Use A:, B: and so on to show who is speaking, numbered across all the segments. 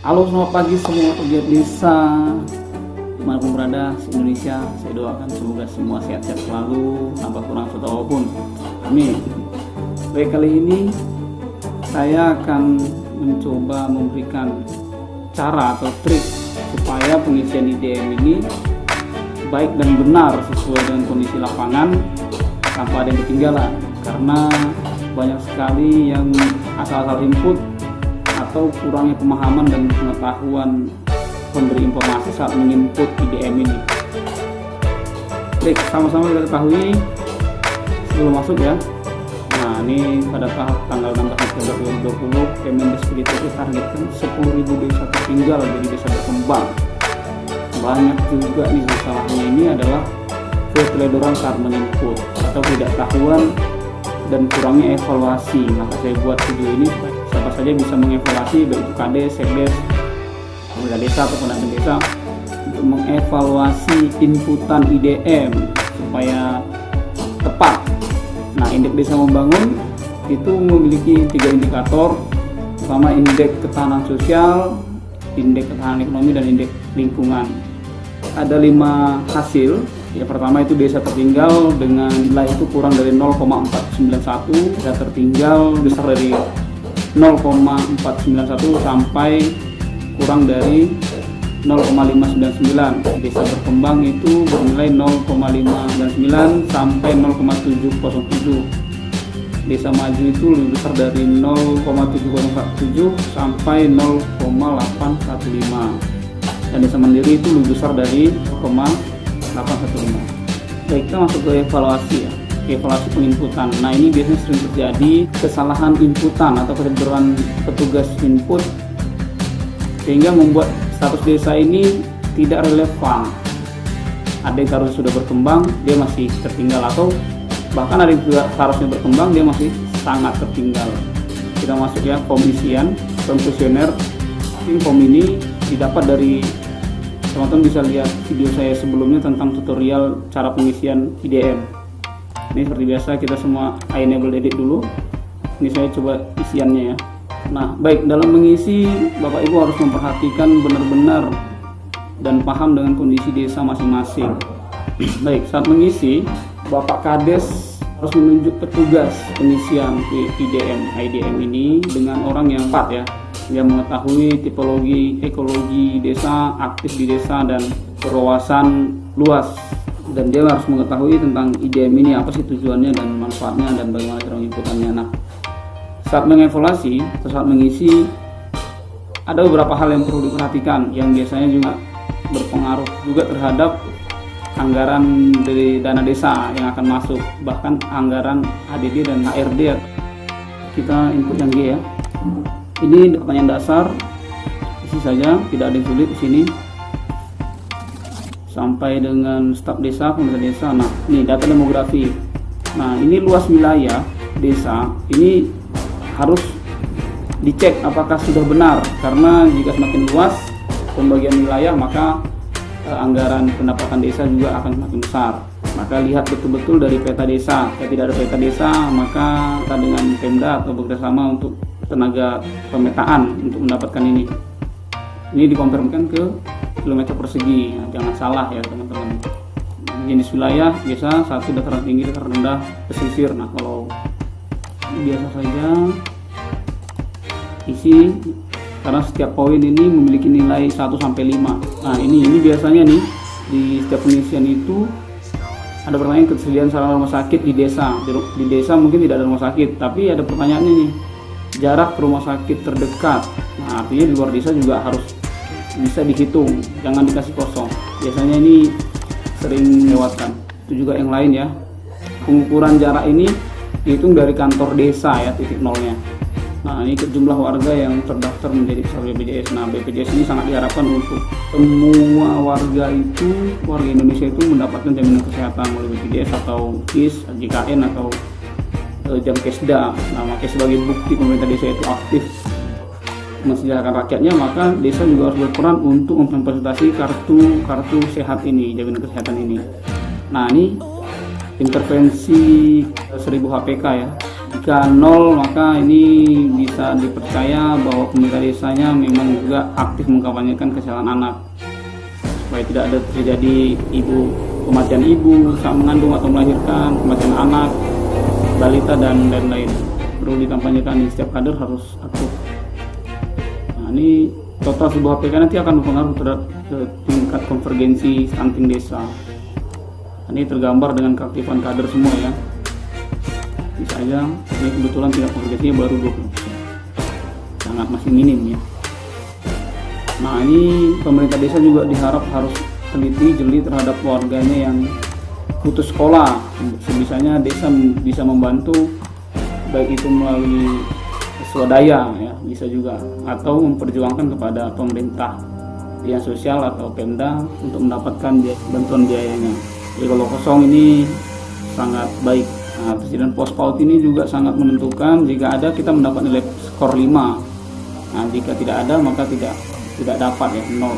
A: Halo, selamat pagi semua pegiat desa dimanapun berada se-Indonesia. Saya doakan semoga semua sehat-sehat selalu tanpa kurang suatu apapun. Amin. Baik, kali ini saya akan mencoba memberikan cara atau trik supaya pengisian IDM ini baik dan benar sesuai dengan kondisi lapangan tanpa ada yang ketinggalan. Karena banyak sekali yang asal-asal input atau kurangnya pemahaman dan pengetahuan pemberi informasi saat menginput IDM ini. Baik, sama-sama kita ketahui sebelum masuk ya. Nah, ini pada tahap tanggal 16 Desember 2020 Kemendikbud targetkan 10.000 desa tertinggal jadi desa berkembang. Banyak juga nih masalahnya ini adalah keteledoran saat menginput atau ketidaktahuan dan kurangnya evaluasi. Maka saya buat video ini siapa saja bisa mengevaluasi, baik itu Kades, Sekdes, pemerintah desa ataupun admin desa, untuk mengevaluasi inputan IDM supaya tepat. Nah, indeks desa membangun itu memiliki 3 indikator, pertama indeks ketahanan sosial, indeks ketahanan ekonomi, dan indeks lingkungan. Ada 5 hasil. Yang pertama itu desa tertinggal dengan nilai itu kurang dari 0,491, desa tertinggal besar dari 0,491 sampai kurang dari 0,599. Desa berkembang itu bernilai 0,599 sampai 0,707. Desa maju itu lebih besar dari 0,7047 sampai 0,815. Dan desa mandiri itu lebih besar dari 0,815. Baik, kita masuk ke evaluasi ya. Evaluasi penginputan. Nah, ini biasanya sering terjadi kesalahan inputan atau keteledoran petugas input sehingga membuat status desa ini tidak relevan. Ada yang harus sudah berkembang, dia masih tertinggal, atau bahkan ada yang seharusnya berkembang, dia masih sangat tertinggal. Kita masuk ya, pengisian, kuesioner. Form ini didapat dari, teman-teman bisa lihat video saya sebelumnya tentang tutorial cara pengisian IDM. Ini seperti biasa kita semua enable edit dulu. Ini saya coba isiannya ya. Nah, baik, dalam mengisi Bapak Ibu harus memperhatikan benar-benar dan paham dengan kondisi desa masing-masing. Baik, saat mengisi Bapak Kades harus menunjuk petugas pengisian IDM ini dengan orang yang tepat ya, yang mengetahui tipologi ekologi desa, aktif di desa, dan berwawasan luas. Dan dia harus mengetahui tentang IDM ini, apa sih tujuannya dan manfaatnya dan bagaimana cara menginputannya. Nah, saat mengevaluasi atau saat mengisi ada beberapa hal yang perlu diperhatikan yang biasanya juga berpengaruh juga terhadap anggaran dari dana desa yang akan masuk, bahkan anggaran ADD dan HRD. Kita input yang G ya. Ini pertanyaan dasar, isi saja, tidak ada yang sulit di sini. Sampai dengan staf desa, pemerintah desa. Nah, ini data demografi. Nah, ini luas wilayah desa. Ini harus dicek apakah sudah benar, karena jika semakin luas pembagian wilayah maka anggaran pendapatan desa juga akan semakin besar. Maka lihat betul-betul dari peta desa. Jika tidak ada peta desa, maka kita dengan Pemda atau bekerjasama untuk tenaga pemetaan untuk mendapatkan ini. Ini dikonfirmkan ke kilometer persegi. Nah, jangan salah ya teman-teman. Jenis wilayah biasa satu dataran tinggi, dataran rendah, pesisir. Nah, kalau biasa saja isi, karena setiap poin ini memiliki nilai 1 sampai 5. Nah, ini biasanya nih di setiap pengisian itu ada pertanyaan ketersediaan sarana rumah sakit di desa. Di desa mungkin tidak ada rumah sakit, tapi ada pertanyaannya nih, jarak ke rumah sakit terdekat. Nah, artinya di luar desa juga harus bisa dihitung, jangan dikasih kosong. Biasanya ini sering lewatkan. Itu juga yang lain ya. Pengukuran jarak ini dihitung dari kantor desa ya, titik nolnya. Nah, ini jumlah warga yang terdaftar menjadi peserta BPJS. Nah, BPJS ini sangat diharapkan untuk semua warga Indonesia itu mendapatkan jaminan kesehatan melalui BPJS atau KIS, JKN atau Jamkesda. Nah, makanya sebagai bukti pemerintah desa itu aktif mensejahterakan rakyatnya, maka desa juga harus berperan untuk memfasilitasi kartu sehat ini, jaminan kesehatan ini. Nah, ini intervensi 1000 HPK ya, Jika nol, maka ini bisa dipercaya bahwa pemerintah desanya memang juga aktif mengkampanyekan kesehatan anak supaya tidak ada terjadi kematian ibu saat mengandung atau melahirkan, kematian anak, balita dan lain-lain. Perlu dikampanyekan, di setiap kader harus aktif. Nah, ini total sebuah PK nanti akan berpengaruh terhadap tingkat konvergensi stunting desa. Ini tergambar dengan keaktifan kader semua ya. Bisa aja ini kebetulan tingkat konvergensinya baru 20%, sangat masih minim ya. Nah, ini pemerintah desa juga diharap harus teliti jeli terhadap warganya yang putus sekolah. Sebisanya desa bisa membantu, baik itu melalui swadaya ya, bisa juga, atau memperjuangkan kepada pemerintah dinas sosial atau Pemda untuk mendapatkan bantuan biayanya. Jadi kalau kosong ini sangat baik. Nah, Presiden Pospaut ini juga sangat menentukan. Jika ada, kita mendapat nilai skor 5. Nah, jika tidak ada, maka tidak dapat ya, 0.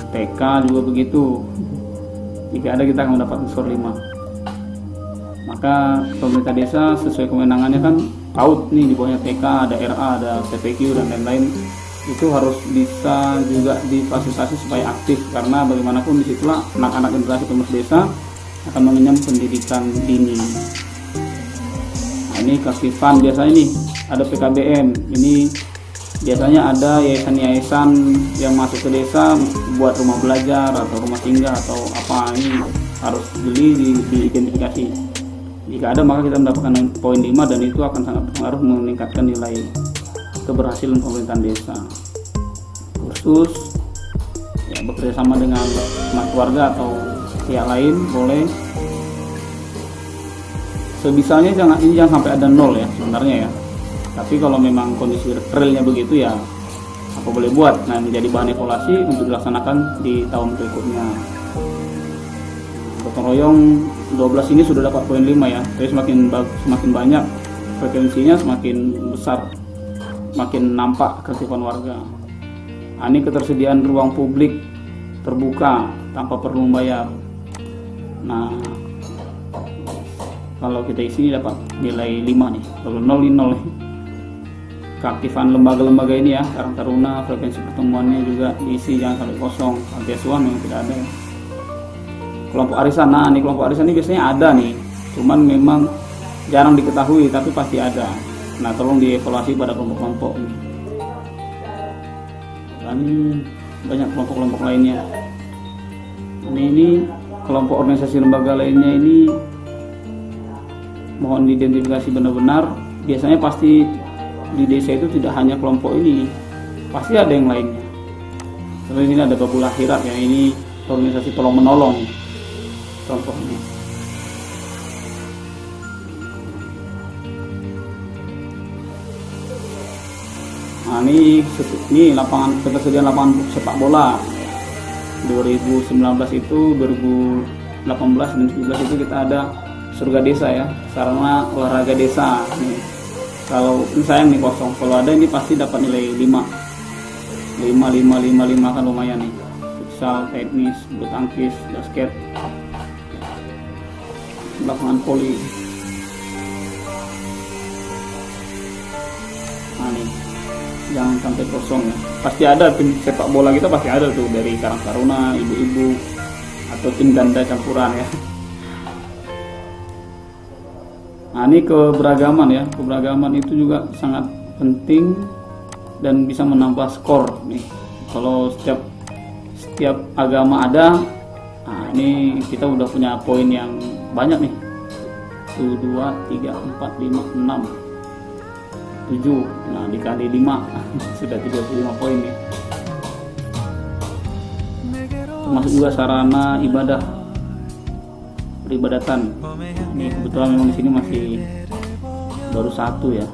A: TK juga begitu. Jika ada, kita akan mendapat skor 5. Maka pemerintah desa sesuai kewenangannya kan PAUD nih, di bawahnya TK, ada RA, ada TPQ dan lain-lain, itu harus bisa juga difasilitasi supaya aktif, karena bagaimanapun disitulah anak-anak generasi penerus desa akan mengenyam pendidikan dini. Nah, ini keaktifan biasanya nih ada PKBM, ini biasanya ada yayasan-yayasan yang masuk ke desa buat rumah belajar atau rumah singgah atau apa, ini harus jeli diidentifikasi. Jika ada, maka kita mendapatkan poin 5 dan itu akan sangat berpengaruh meningkatkan nilai keberhasilan pemerintahan desa. Kursus ya, bekerja sama dengan keluarga atau pihak lain boleh. Sebisanya jangan sampai ada 0 ya sebenarnya ya. Tapi kalau memang kondisi realnya begitu ya, apa boleh buat. Nah, menjadi bahan evaluasi untuk dilaksanakan di tahun berikutnya. Gotong royong 12 ini sudah dapat poin 5 ya. Jadi semakin banyak frekuensinya, semakin besar, makin nampak keaktifan warga. Nah, ini ketersediaan ruang publik terbuka tanpa perlu membayar. Nah, kalau kita isi dapat nilai 5 nih. Kalau 0 ini 0 nih. Keaktifan lembaga-lembaga ini ya, Karang Taruna, frekuensi pertemuannya juga diisi, jangan sampai kosong. Panti asuhan memang tidak ada. Kelompok arisan, nah ini kelompok arisan ini biasanya ada nih, cuman memang jarang diketahui, tapi pasti ada. Nah, tolong dievaluasi pada kelompok-kelompok ini. Dan banyak kelompok-kelompok lainnya. Ini kelompok organisasi lembaga lainnya ini mohon diidentifikasi benar-benar. Biasanya pasti di desa itu tidak hanya kelompok ini, pasti ada yang lainnya. Seperti ini ada Babul Akhirat ya, ini organisasi tolong menolong contohnya. Nah, ini lapangan, ketersediaan lapangan sepak bola 2019 itu, 2018 dan 2017 itu kita ada surga desa ya, sarana olahraga desa nih. Kalau ini sayang nih kosong, kalau ada ini pasti dapat nilai 5 kan lumayan nih. Futsal, tenis, bulu tangkis, basket, lapangan voli. Nah nih, jangan sampai kosong ya. Pasti ada tim sepak bola kita, pasti ada tuh dari Karang Taruna, ibu-ibu atau tim ganda campuran ya. Nah, ini keberagaman ya. Keberagaman itu juga sangat penting dan bisa menambah skor nih. Kalau setiap agama ada, nah ini kita udah punya poin yang banyak nih. 1, 2, 3, 4, 5, 6, 7. Nah, dikali 5 sudah 35 poin nih. Termasuk juga sarana ibadah, peribadatan. Ini kebetulan memang di sini masih baru 1 ya.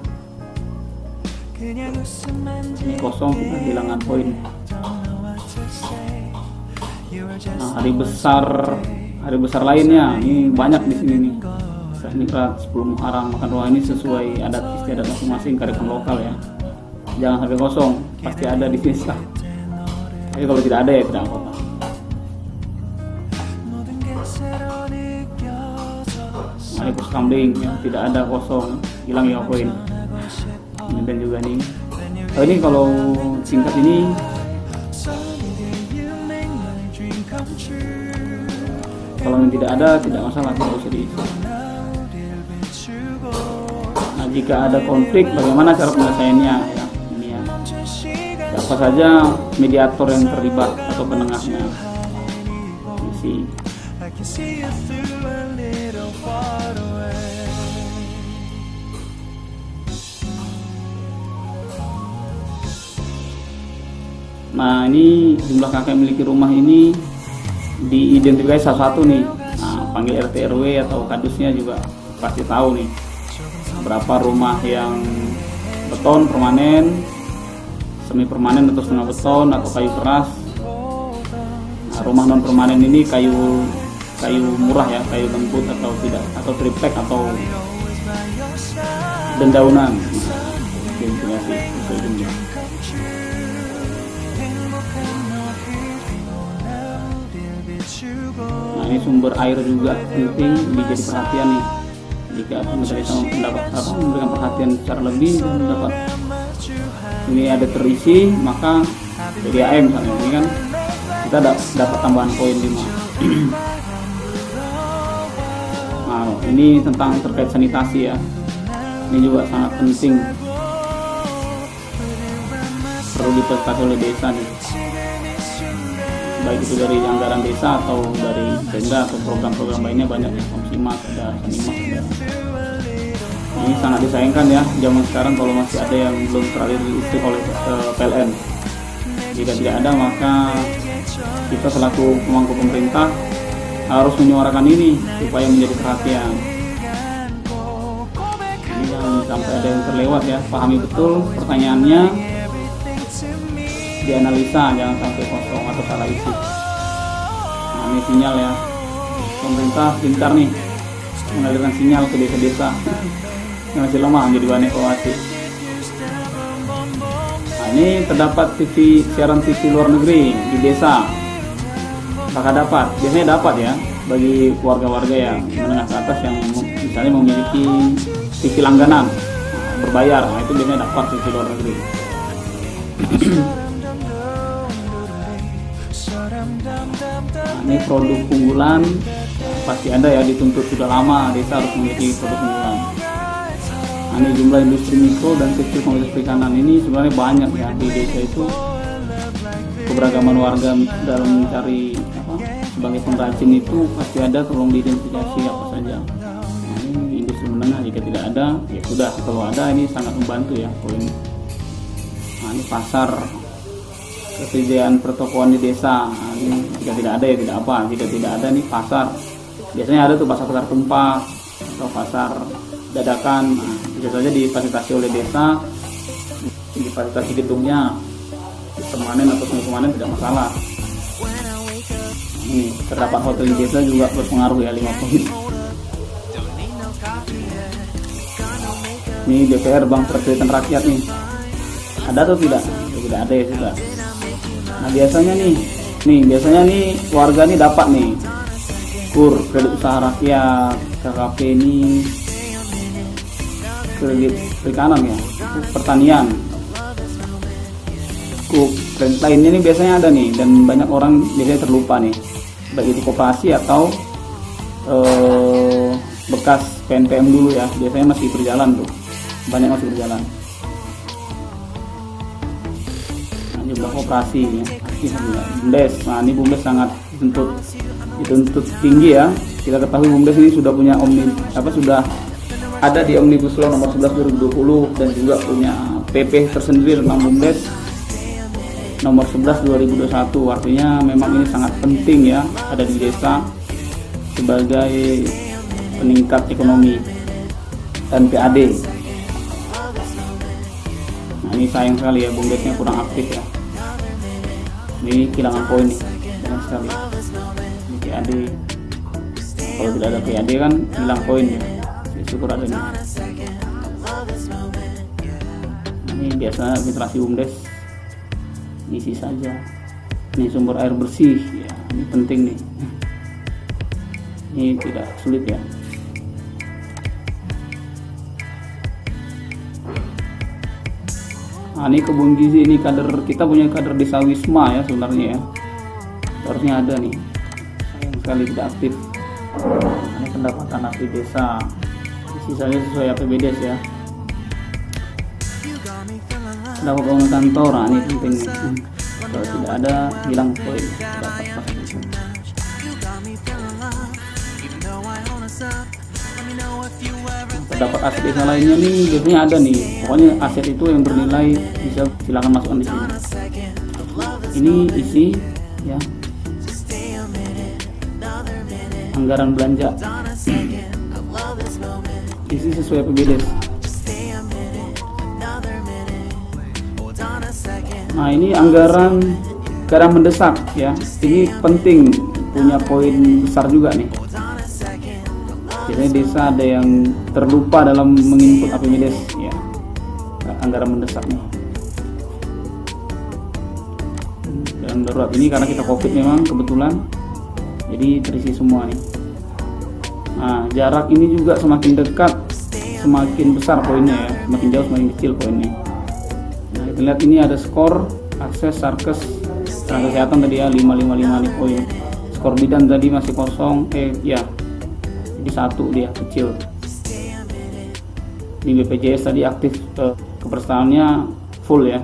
A: Ini kosong, kita kehilangan poin. Nah, hari besar lainnya ini banyak di sini nih. Nikrat, 10 Muharram, makan roh, ini sesuai adat istiadat masing-masing kearifan lokal ya. Jangan sampai kosong, pasti ada di desa. Tapi kalau tidak ada ya tidak apa-apa. Ini pos kambing ya, tidak ada kosong, hilang ya poin. Dan juga nih, ini kalau singkat ini kalau yang tidak ada tidak masalah, tidak usah diisi. Nah, jika ada konflik bagaimana cara penyelesaiannya ya, ini ya. Siapa saja mediator yang terlibat atau penengahnya. Isi. Nah, ini jumlah kakak yang memiliki rumah ini diidentifikasi satu-satu nih. Nah, panggil RT RW atau kadusnya juga pasti tahu nih berapa rumah yang beton permanen, semi permanen atau setengah beton atau kayu keras. Nah, rumah non permanen ini kayu murah ya, kayu lembut atau tidak, atau triplek atau dendaunan. Identifikasi sesuai. Nah, ini sumber air juga penting dijadi perhatian nih. Jika pemerintah memberikan perhatian secara lebih dan mendapat ini ada terisi, maka PDAM misalnya ini kan kita dapat tambahan poin 5. Nah, ini tentang terkait sanitasi ya. Ini juga sangat penting, perlu diperhatikan oleh desa nih. Baik itu dari anggaran desa atau dari Pemda atau program-program lainnya banyak ya, Komsimas ada, Sanimas ada. Ini sangat disayangkan ya zaman sekarang kalau masih ada yang belum teraliri listrik oleh PLN. Jika tidak ada maka kita selaku pemangku pemerintah harus menyuarakan ini supaya menjadi perhatian. Ini jangan sampai ada yang terlewat ya, pahami betul pertanyaannya, dianalisa, jangan sampai kosong atau salah isi. Nah, ini sinyal ya, pemerintah pintar nih mengalirkan sinyal ke desa-desa yang masih lemah menjadi bahan evaluasi. Nah, ini terdapat siaran TV luar negeri di desa. Apakah dapat? Biasanya dapat ya, bagi warga-warga yang menengah ke atas yang misalnya memiliki TV langganan berbayar. Nah, itu biasanya dapat TV luar negeri. Nah, ini produk unggulan pasti ada ya, dituntut sudah lama desa harus memiliki produk unggulan. Nah, ini jumlah industri mikro dan kecil komoditas perikanan ini sebenarnya banyak ya di desa itu. Keberagaman warga dalam mencari sebagai pengrajin itu pasti ada, tolong diidentifikasi apa saja. Nah, ini industri menengah, jika tidak ada ya sudah, kalau ada ini sangat membantu ya poin. Nah, ini pasar, kesediaan pertokoan di desa. Nah, ini jika tidak ada ya tidak apa, jika tidak ada nih pasar, biasanya ada tuh pasar tumpah atau pasar dadakan. Nah, bisa saja difasilitasi oleh desa, difasilitasi gedungnya permanen atau semi permanen tidak masalah. Ini terdapat hotel di desa juga berpengaruh ya, 5 poin. Ini DPR Bank Perserikatan Rakyat nih, ada atau tidak? Ya, tidak ada ya sudah. Nah, biasanya nih warga nih dapat nih KUR, kredit usaha rakyat, KKP ini kredit perikanan ya, pertanian, kredit lainnya nih biasanya ada nih, dan banyak orang biasanya terlupa nih, baik itu koperasi atau bekas PNPM dulu ya, biasanya masih berjalan tuh, banyak masih berjalan. Nah, jumlah koperasi ya, BUMDes. Nah, ini BUMDes sangat dituntut tinggi ya. Kita ketahui BUMDes ini sudah punya sudah ada di Omnibus Law nomor 11 2020 dan juga punya PP tersendiri tentang BUMDes nomor 11 2021. Artinya memang ini sangat penting ya, ada di desa sebagai peningkat ekonomi dan PAD. Nah, ini sayang sekali ya, BUMDesnya kurang aktif ya. Ini kehilangan poin nih, sayang sekali. Ini PAD, kalau tidak ada PAD kan hilang poin ya. Syukur ada nih. Ini biasa literasi BUMDes isi saja. Ini sumber air bersih ya, ini penting nih. Ini tidak sulit ya. Nah, ini kebun gizi, ini kader, kita punya kader desa Wisma ya sebenarnya ya. Harusnya ada nih. Sayang sekali tidak aktif. Ini pendapatan asli desa. Sisanya sesuai APBDes ya. Dapat bangun kantor, nah ini penting nih. Kalau tidak ada, hilang poin. Dapat pas itu. Terdapat aset desa lainnya nih, biasanya ada nih. Pokoknya aset itu yang bernilai bisa silakan masukkan di sini. Ini isi ya, anggaran belanja. Isi sesuai APBDes. Nah, ini anggaran mendesak ya. Ini penting, punya poin besar juga nih. Biasanya desa ada yang terlupa dalam menginput APBDes ya. Anggaran mendesak nih. Dan darurat ini karena kita COVID memang kebetulan, jadi terisi semua nih. Nah, jarak ini juga semakin dekat semakin besar poinnya ya, semakin jauh semakin kecil poinnya. Nah, kita lihat ini ada skor, akses, sarkes, tenaga kesehatan tadi ya 555 nih poin. Skor bidan tadi masih kosong, ya jadi 1 dia kecil. Di BPJS tadi aktif, kepesertaannya full ya,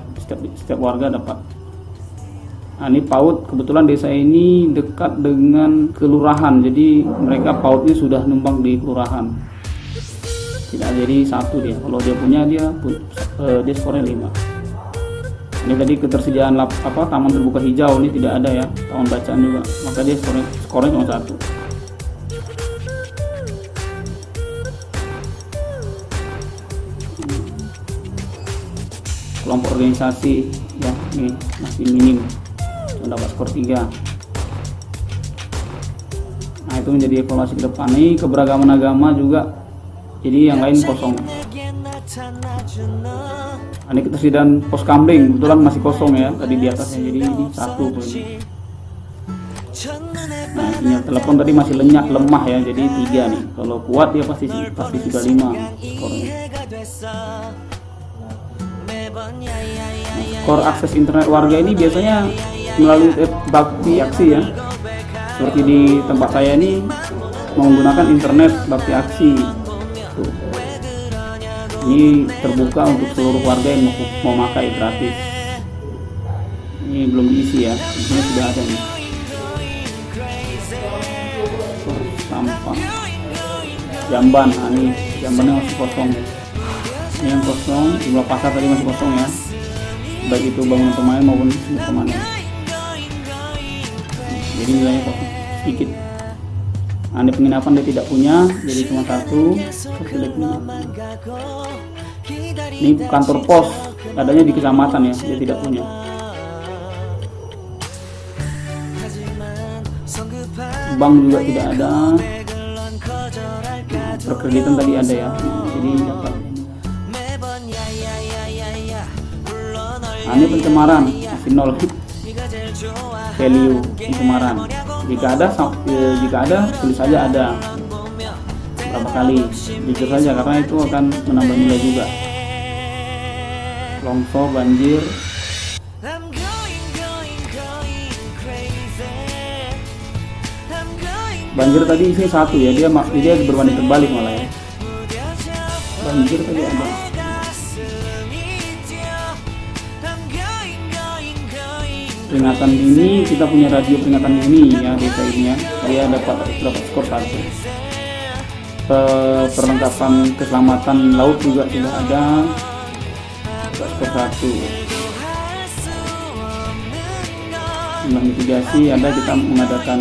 A: setiap warga dapat. Nah, ini PAUD, kebetulan desa ini dekat dengan kelurahan, jadi mereka PAUDnya sudah numpang di kelurahan. Tidak jadi 1 dia, kalau dia punya dia skornya 5. Ini tadi ketersediaan taman terbuka hijau ini tidak ada ya, taman bacaan juga, maka dia skornya cuma 1. Kelompok organisasi ya, ini masih minim, dapat skor 3. Nah, itu menjadi evaluasi ke depan. Nih keberagaman agama juga, jadi yang lain kosong. Nah, ini ketersediaan pos kamling kebetulan masih kosong ya, tadi di atasnya, jadi ini 1 poinnya. Nah, sinyal telepon tadi masih lemah ya, jadi 3 nih. Kalau kuat dia pasti sudah 5 skornya. Nah, skor akses internet warga ini biasanya melalui bakti aksi ya. Seperti di tempat saya ini menggunakan internet bakti aksi. Tuh. Ini terbuka untuk seluruh warga yang mau pakai gratis. Ini belum diisi ya, ini sudah ada nih. Sampah Jamban, nah ini jambannya masih kosong ya. Ini yang kosong, jumlah pasar tadi masih kosong ya, baik itu bangunan pemain maupun sumber pemanen. Jadi nilainya kosong sedikit. Nah, ini penginapan dia tidak punya, jadi cuma 1. Ini kantor pos, adanya di kecamatan ya, dia tidak punya. Bank juga tidak ada. Nah, perkreditan tadi ada ya, jadi dapat. Nah, ini pencemaran masih 0 value pencemaran. Jika ada tulis saja ada berapa kali, jujur saja karena itu akan menambah nilai juga. Longsor, banjir, tadi isinya 1 ya, dia berbanding terbalik malah ya. Banjir tadi ada. Peringatan dini, kita punya radio peringatan dini ya desa ini ya, dia dapat skor 1. Perlengkapan keselamatan laut juga sudah ada, skor 1. Jumlah mitigasi ada, kita mengadakan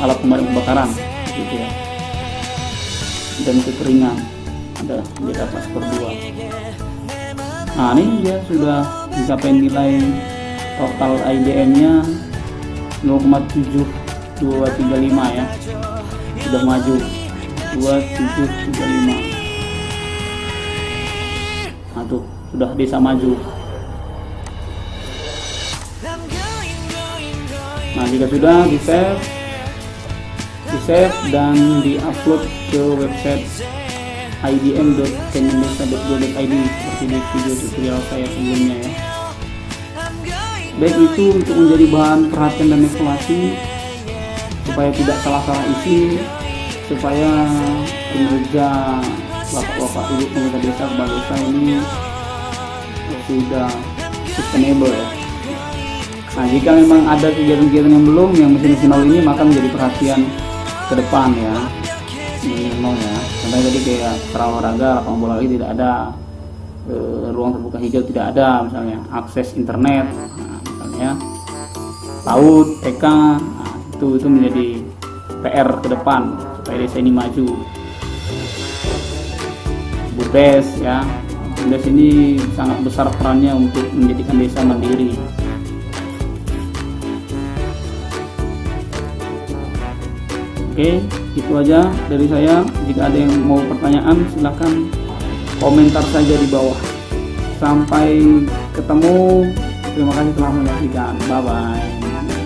A: alat pemadam kebakaran gitu ya, dan kekeringan ada, dia dapat skor 2. Nah, ini dia sudah mencapai nilai total IDM-nya 0,7235 ya, sudah maju 2735. Nah tuh sudah desa maju. Nah, jika sudah di save dan di upload ke website idm.kemendesa.go.id. silik video tutorial saya sebelumnya ya. Baik itu untuk menjadi bahan perhatian dan evaluasi supaya tidak salah-salah isi, supaya kinerja bapak-bapak ibu pemerintah desa kepala desa ini sudah sustainable ya. Nah, jika memang ada kegiatan-kegiatan yang belum yang mesin nol ini, maka menjadi perhatian ke depan ya. Nol ya. Contohnya tadi kayak sarana olahraga, lapangan bola lagi tidak ada, ruang terbuka hijau tidak ada, misalnya akses internet, nah, misalnya PAUD, TK, nah, itu menjadi PR ke depan supaya desa ini maju. BUDES ya, BUDES ini sangat besar perannya untuk menjadikan desa mandiri. Oke, itu aja dari saya. Jika ada yang mau pertanyaan, silahkan komentar saja di bawah. Sampai ketemu. Terima kasih telah menyaksikan. Bye bye.